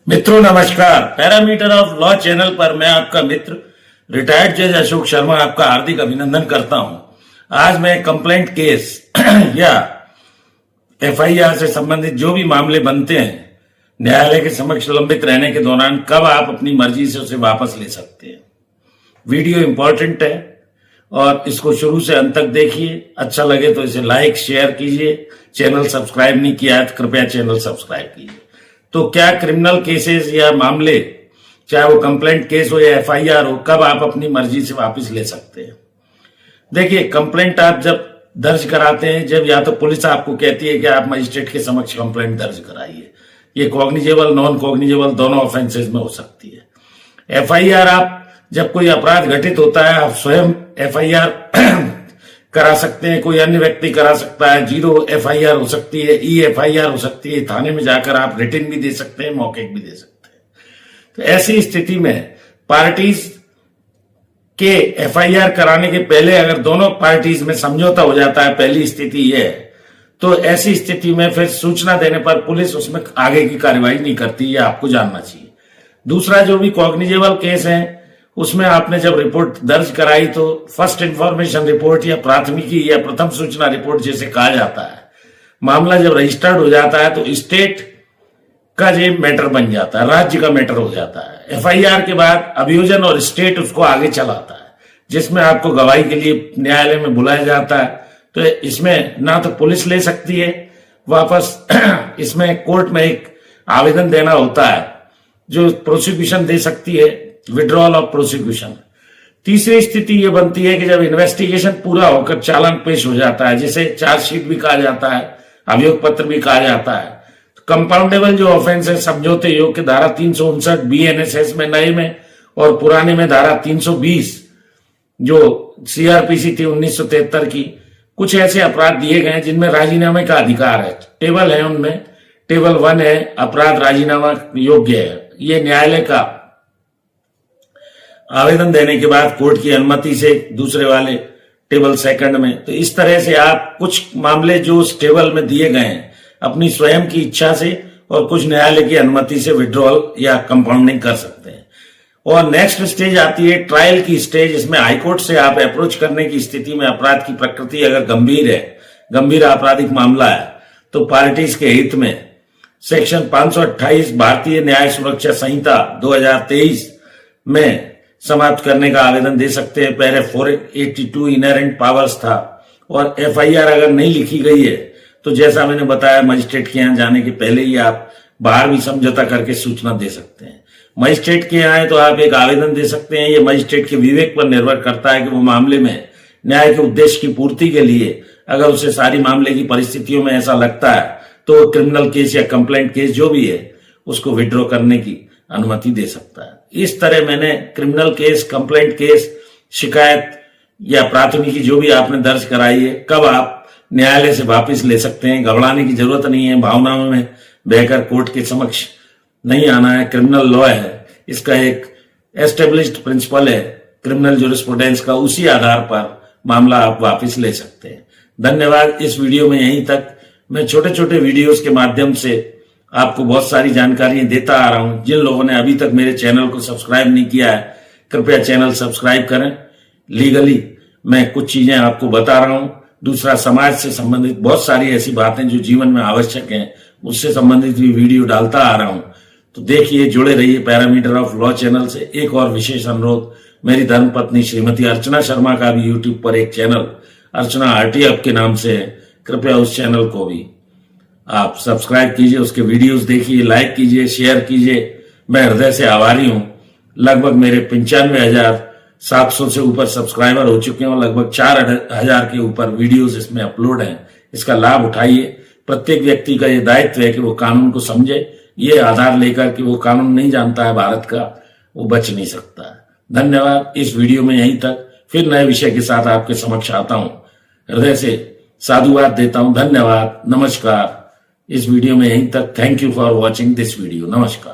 मित्रों नमस्कार। Parameter of law channel पर मैं आपका मित्र रिटायर्ड जज अशोक शर्मा आपका हार्दिक अभिनंदन करता हूं। आज मैं कंप्लेंट केस या एफआईआर से संबंधित जो भी मामले बनते हैं न्यायालय के समक्ष लंबित रहने के दौरान कब आप अपनी मर्जी से उसे वापस ले सकते हैं। वीडियो इंपॉर्टेंट है और इसको शुरू से अंत तक देखिए। अच्छा लगे तो इसे लाइक शेयर कीजिए। चैनल सब्सक्राइब नहीं किया है तो कृपया चैनल सब्सक्राइब कीजिए। तो क्या क्रिमिनल केसेस या मामले, चाहे वो कंप्लेंट केस हो या एफआईआर हो, कब आप अपनी मर्जी से वापस ले सकते हैं। देखिए, कंप्लेंट आप जब दर्ज कराते हैं, जब या तो पुलिस आपको कहती है कि आप मजिस्ट्रेट के समक्ष कंप्लेंट दर्ज कराइए, ये कॉग्निजेबल नॉन कॉग्निजेबल दोनों ऑफेंसेस में हो सकती है। एफआईआर आप जब कोई अपराध घटित होता है आप स्वयं एफआईआर करा सकते हैं, कोई अन्य व्यक्ति करा सकता है, 0 एफआईआर हो सकती है, ई एफआईआर हो सकती है, थाने में जाकर आप रिटन भी दे सकते हैं, मौखिक भी दे सकते हैं। तो ऐसी स्थिति में पार्टीज के एफआईआर कराने के पहले अगर दोनों पार्टीज में समझौता हो जाता है, पहली स्थिति यह है, तो ऐसी स्थिति में फिर सूचना देने पर पुलिस उसमें आगे की कार्रवाई नहीं करती, ये आपको जानना चाहिए। दूसरा, जो भी कॉग्निजेबल केस है उसमें आपने जब रिपोर्ट दर्ज कराई तो फर्स्ट इंफॉर्मेशन रिपोर्ट या प्राथमिकी या प्रथम सूचना रिपोर्ट जैसे कहा जाता है, मामला जब रजिस्टर्ड हो जाता है तो स्टेट का ये मैटर बन जाता है, राज्य का मैटर हो जाता है। एफआईआर के बाद अभियोजन और स्टेट उसको आगे चलाता है, जिसमें आपको गवाही के लिए न्यायालय में बुलाया जाता है। तो इसमें ना तो पुलिस ले सकती है वापस, इसमें कोर्ट में एक आवेदन देना होता है जो प्रोसिक्यूशन दे सकती है, विड्रॉल ऑफ प्रोसिक्यूशन। तीसरी स्थिति यह बनती है कि जब इन्वेस्टिगेशन पूरा होकर चालान पेश हो जाता है, जिसे चार्जशीट भी कहा जाता है, अभियोग पत्र भी कहा जाता है, तो कंपाउंडेबल जो ऑफेंस है समझौते योग्य धारा 359 बीएनएसएस में नए में और पुराने में धारा 320 जो सीआरपीसी थी 1973 की, कुछ ऐसे अपराध दिए गए हैं जिनमें राजीनामे का अधिकार है। टेबल है उनमें, टेबल 1 है अपराध राजीनामा योग्य है। ये न्यायालय का आवेदन देने के बाद कोर्ट की अनुमति से दूसरे वाले टेबल 2 में। तो इस तरह से आप कुछ मामले जो उस टेबल में दिए गए हैं अपनी स्वयं की इच्छा से और कुछ न्यायालय की अनुमति से विड्रॉल या कंपाउंडिंग कर सकते हैं। और नेक्स्ट स्टेज आती है ट्रायल की स्टेज। इसमें हाईकोर्ट से आप अप्रोच करने की स्थिति में अपराध की प्रकृति अगर गंभीर है, गंभीर आपराधिक मामला है, तो पार्टीज के हित में सेक्शन 528 भारतीय न्याय सुरक्षा संहिता 2023 में समाप्त करने का आवेदन दे सकते हैं। पहले 482 इनहेरेंट पावर्स था और एफआईआर अगर नहीं लिखी गई है तो जैसा मैंने बताया मजिस्ट्रेट के यहाँ जाने के पहले ही आप बाहर भी समझौता करके सूचना दे सकते हैं। मजिस्ट्रेट के यहाँ है तो आप एक आवेदन दे सकते हैं। ये मजिस्ट्रेट के विवेक पर निर्भर करता है कि वो मामले में न्याय के उद्देश्य की पूर्ति के लिए अगर उसे सारी मामले की परिस्थितियों में ऐसा लगता है तो क्रिमिनल केस या कंप्लेंट केस जो भी है उसको विड्रॉ करने की अनुमति दे सकता है। इस तरह मैंने क्रिमिनल केस, कंप्लेंट केस, शिकायत या प्राथमिकी जो भी आपने दर्ज कराई है, कब आप न्यायालय से वापस ले सकते हैं। घबराने की जरूरत नहीं है, भावनाओं में बहकर कोर्ट के समक्ष नहीं आना है। क्रिमिनल लॉ है, इसका एक एस्टेब्लिश्ड प्रिंसिपल है क्रिमिनल ज्यूरिस्प्रूडेंस का, उसी आधार पर मामला आप वापस ले सकते हैं। धन्यवाद। इस वीडियो में यहीं तक। मैं छोटे छोटे वीडियोस के माध्यम से आपको बहुत सारी जानकारियां देता आ रहा हूं। जिन लोगों ने अभी तक मेरे चैनल को सब्सक्राइब नहीं किया है कृपया चैनल सब्सक्राइब करें। लीगली मैं कुछ चीजें आपको बता रहा हूं। दूसरा, समाज से संबंधित बहुत सारी ऐसी बातें जो जीवन में आवश्यक हैं उससे संबंधित भी वीडियो डालता आ रहा हूं। तो देखिए, जुड़े रहिए पैरामीटर ऑफ लॉ चैनल से। एक और विशेष अनुरोध, मेरी धर्मपत्नी श्रीमती अर्चना शर्मा का भी यूट्यूब पर एक चैनल अर्चना आरटीएफ के नाम से है, कृपया उस चैनल को भी आप सब्सक्राइब कीजिए, उसके वीडियोस देखिए, लाइक कीजिए, शेयर कीजिए। मैं हृदय से आभारी हूं। लगभग मेरे 95,700 से ऊपर सब्सक्राइबर हो चुके हैं और लगभग 4,000 के ऊपर वीडियोस इसमें अपलोड हैं। इसका लाभ उठाइए। प्रत्येक व्यक्ति का ये दायित्व है कि वो कानून को समझे। ये आधार लेकर कि वो कानून नहीं जानता है भारत का, वो बच नहीं सकता है। धन्यवाद। इस वीडियो में यहीं तक। फिर नए विषय के साथ आपके समक्ष आता हूं। हृदय से साधुवाद देता हूं। धन्यवाद, नमस्कार। इस वीडियो में यहीं तक। Thank you for watching this video. नमस्कार।